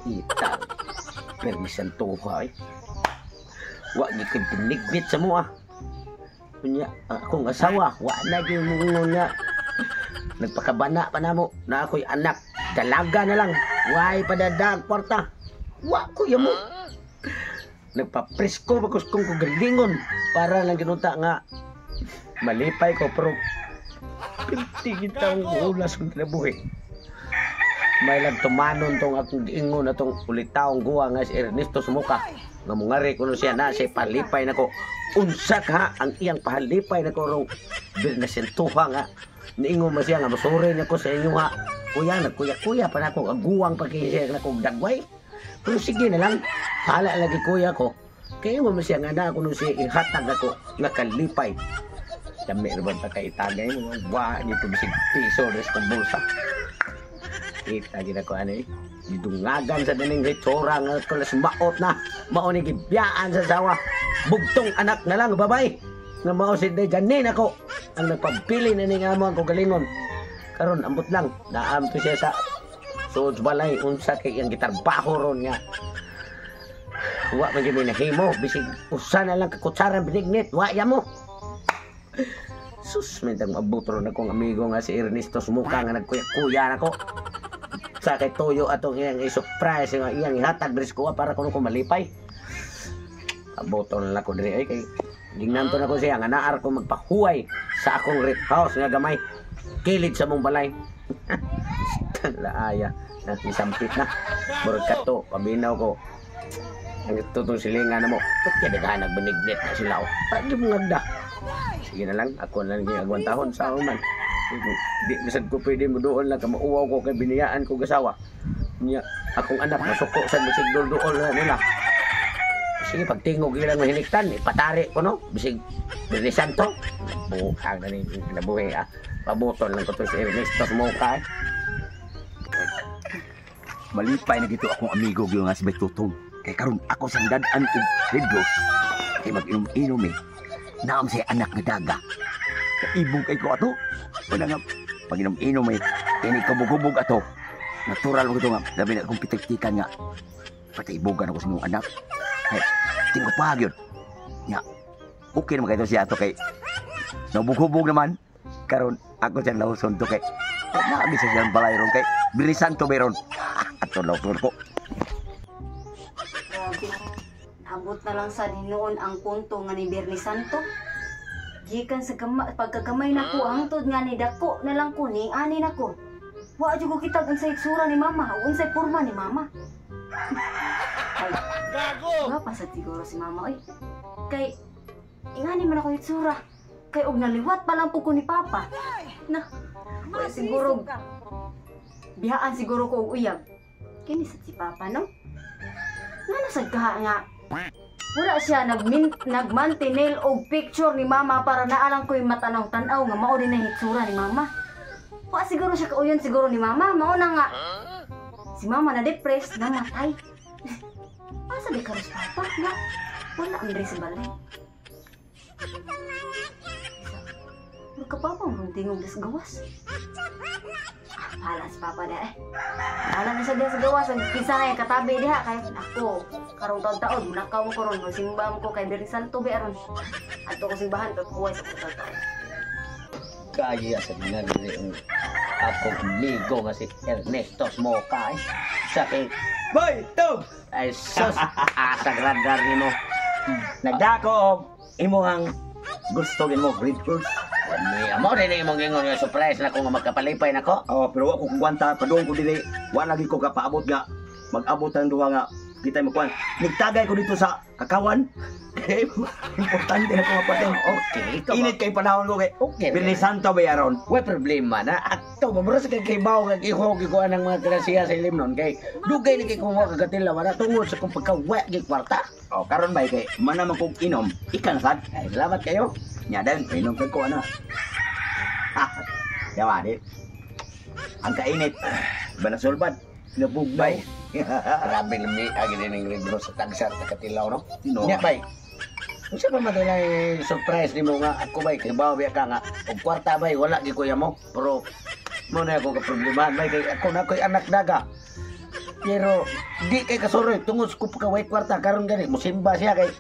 Ita. Permisan tuha eh. Wa gi kay pinigbit sa mo ah. Kunya akong asawa, wa na gyud mo nga. Nagpakabana pa namo na ako'y anak. Dalaga na lang. Way padadag porta. Wa ko mo. Nagpapresko ba kung galingon para lang ginunta nga malipay ko pero pinti kitang ulas kong kinabuhi. May lang tumanon tong akong giingon na tong ulitaong guwa nga si Ernesto Sumuka nga mungari ko siya na siya palipay na ko unsak ha ang iyang pahalipay na ko rong nasentuha nga niingon mo siya nga masuri niya ko sa inyo ha kuya nagkuya-kuya pa na ako aguwang pagkisiya na kong dagway pero sige na lang hala lagi kuya ko kaya mo siya nga na ako nung siya ihatag ako nga kalipay dami naman pa kaitagay mo wa nito bisig piso res kong bulsa kita gina ko ano eh didungagan sa daning ritsura nga kulas maot na mao ni gibiyaan sa sawa bugtong anak na lang babay nga mao si Janin ako ang nagpabili na ning amo ang galingon karon ambot lang naamto siya sa suod balay unsa kay ang gitarbaho ron nga wa man gyud nahimo bisig usa na lang ka kutsarang binignit wa ya mo sus mentang abutro na kong amigo nga si Ernesto Sumuka nga nagkuya-kuya nako sa kay Toyo atong iyang i-surprise nga iyang ihatag dres ko para kuno ko malipay aboto na ko diri ay kay gingnan to na ko siya nga naar ko magpahuway sa akong rip house nga gamay kilid sa mong balay laaya natin sampit na murag kato pabinaw ko ang tutong silingan na mo kaya naghanag benignit na sila o pagi mo ngagda sige na lang ako na lang agwan tahon sa man di bisag ko pwede mo doon lang kamauwaw ko kay biniyaan ko gasawa niya akong anak masuko sa bisig doon na nila sige pagtingog ilang mahiniktan ipatari ko no bisig Billy Santo buhang na rin kinabuhi pabuton lang ko to si Ernesto Sumuka malipay na gito akong amigo gyud nga si Betutong kay karon ako sang dadaan og Red Rose kay mag-inom-inom naam say anak nga daga kaibog kay ko ato wala nga pag inom-inom kini kabug-hubog ato natural mo ito nga labi na akong pitik-tikan nga pati ibugan ako sa mong anak ay tingko pa yun nga okay naman kayo siya ato kay nabug-hubog naman karon ako siyang lauson to kay nagis sa siyang balay ron kay Billy Santo meron ato lauson ko abot na lang sa noon ang punto nga ni Billy Santo gikan sa pagkagamay nako hangtod nga ni dako na lang ko ni ani nako wa jud ko kitag unsay itsura ni mama unsay porma ni mama ay gago nga pasad siguro si mama oy kay ingani man ako itsura kay og naliwat pa lang po ko ni papa na ay, siguro biyaan siguro ko og uyab kini sa si papa no nga nasagka nga wala siya nagmantinel og picture ni mama para naalang ko'y matanaw-tanaw nga mao din na hitsura ni mama. Wa siguro siya kauyon siguro ni mama, mao na nga. Si mama na depressed, namatay. Asa di karos papa nga wala ang diri sa balay. Wala ka papa ang tingog sa gawas. Hala si papa da hala na siya sa gawas ang kisa na yung katabi diha kay ako karong taon-taon nakaw mo ko ron simbam ko kay Billy Santo be aron ato ko simbahan to kuway sa taon kaya sa mga ang akong amigo nga si Ernesto Sumuka sa kay boy tog ay sus sagradar ni mo nagdako og imong gusto gin mo Red Rose amo rin imong gingon nga surprise na ko nga magkapalipay nako pero ako kung kwanta padung ko dili wa lagi ko kapaabot nga mag-abot ang duha nga kita mo kuan nigtagay ko dito sa kakawan importante na ko mapating okay init kay panahon ko kay okay Billy Santo ba yaron wa problema na ato mabros kay kibaw nga gihogi ko anang mga klasiya sa limnon kay dugay ni kay kung wa kagatila wala tungod sa kung pagkawa gi kwarta karon bay kay man man kog inom ikan sad ay salamat kayo nya dan inom kag ko ana yawa di ang kainit banasulbad nabugbay grabe lami agi din Red Rose sa tagsar sa katilaw no nya bay unsa pa madalay surprise nimo nga ako bay kay bawi ka nga og kwarta bay wala gi kuya mo pero mo na ako ka problema bay kay ako na koy anak daga Pero di kay kasuroy tungod ko pagkaway kwarta karon gani musimba siya kay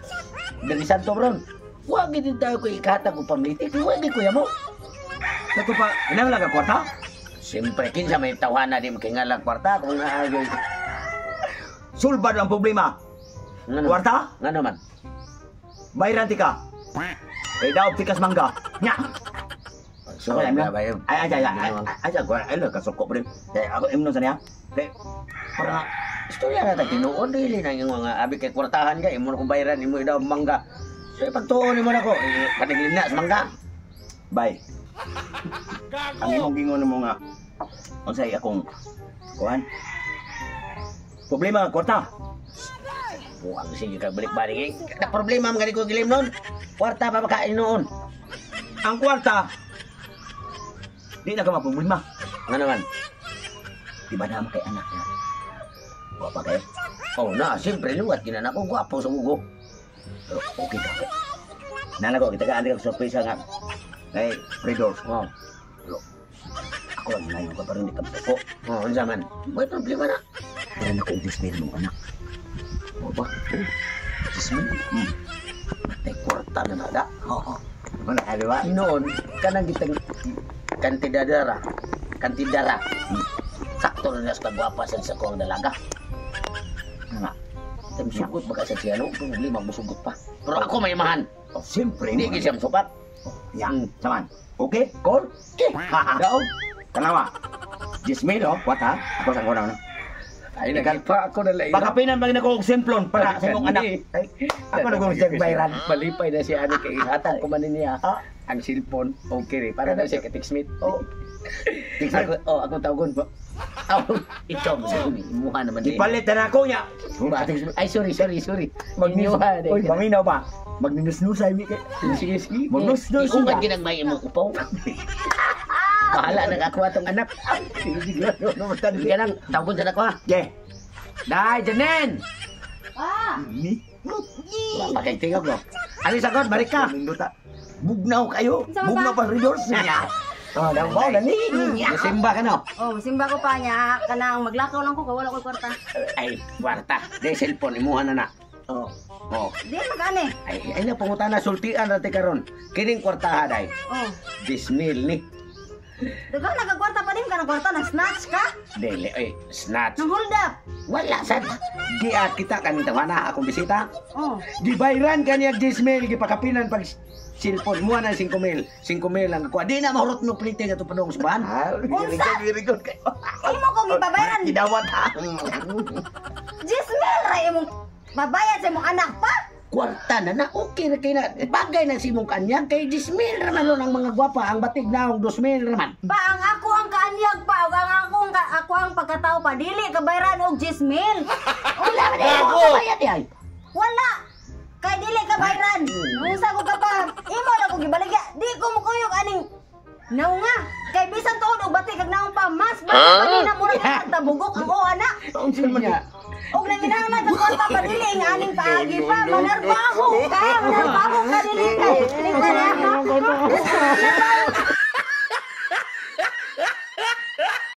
Dali Santo bron. Wa gid tayo ko ikata ko pamliti, wa gid ko yamo. Kato pa, kinahanglan ka kwarta? Siyempre kinsa may tawhana di makingalang kwarta kung naagoy. Sulbad ang problema. Ngano? Kwarta? Ngano man? Bayran ti ka. Kay daog tikas mangga. Nya. So, Ay, bayo. ano kasuko pre. Kay ako imnon sa niya. Kay para Istorya na tayo, tinuod dili na yung mga abi kay kwartahan ka, imo na kong bayaran, imo daw mangga. So, ipagtuon mo na ko, patigilin na sa mangga. bay. Ang imong gingon mo nga unsay akong kuan. Problema kwarta. Buwang sige ka balik-balik eh. Na problema mga ko gilim noon. Kwarta pa makain noon. Ang kwarta di na ka maproblema. Nga naman. Di ba naman kay anak na? Wa pa kay? Oh na, siyempre luwat ginan ako, gwapo sa ugo. Pero okay ka. Nana ko kita ka andi ka surprise nga. Kay Fredos. Oh, Pero ako lang ngayon ka pa rin di ka ko. oh, unsa man. May problema na. Pero na ko investment mong anak. O ba? Gismo. Tay kwarta na nada. Oo. Wala ka di ba? Noon, kanang gitang kantidadara. Kantidara. Sakto na sa kagwapa sa ko ang dalaga. Nga. Tay sugot baka sa siya no, problema musugot pa. Pero ako may mahan. Oh, siyempre. Hindi gid siya supat. Yan, saman. Okay, call? Okay. Daog. Kanawa. 10,000 oh, what ha? Ako sa kuna na. Ay nagipa ako na lang. Pakapinan ba nako og semplon para sa imong anak? Ako na gusto bayran. Malipay na siya ani kay hatang ko man niya. Ah. Ang cellphone okay rin para na siya ka Smith. Oh. Ako tawagon po. Ikaw mo sa imuha naman din. Ipalit na ako niya. Ay sorry. Magninuha. Imuha Oy, maminaw ba? Magninusnusay mi kay. Sige. Magnusnus Iungan ba? ginagmay mo upaw. Bahala na ako atong anak. Sige lang, tawagon sa ako ha. Ge. Dai, Janen! Ah! Ni. Wala pa kay tingog no. Ano sagot, balik ka. Minuta. Bugnaw kayo. Sama ba? Bugnaw pa ridors niya. Oh, daw ba na ni. Simba ka no. Oh, simba ko pa niya. Kanang maglakaw lang ko, kawala ko kwarta. Ay, kwarta. Di cellphone, imuha na na. Oh. Oh. Di magani. Ay na pangutan na sultian natin karon. Kining kwartaha day. Oh. 10,000 ni. Dagang nagakwarta pa din ka ng kwarta, na-snatch ka? Dili, snatch. Nang hold up. Wala sad. Giya kita kan tawana akong bisita. Oh. Gibayran kaniya 10,000 gipakapinan pag cellphone mo na 5,000. 5,000 lang ako. Di na mahurot no plite nga to padong subahan. Very good kay. Imo ko gibabayaran. Gidawat ha. Jismel, ray imong babayad sa imong anak pa? Kwarta na okay na kay na bagay na si mong kanyang kay 10,000 raman nun ang mga gwapa ang batig na og 2,000 raman. Pa ang ako ang kaanyag pa, ug ang ako ang pagkatao pa dili ka bayran og Jismel. Wala man ako bayad ay. Wala. Kay dili ka bayran. Unsa ko ka pa? Imo lang ko gibaligya. Di ko mo kuyog aning naunga. Kay bisan tuod og batik kag naong pa mas ba kanina mo ra tabugok ang o anak. Unsa man niya? Og nanginahanglan ka kwarta pa dili nga aning paagi pa manarbaho ka dili ka. Dili ka na.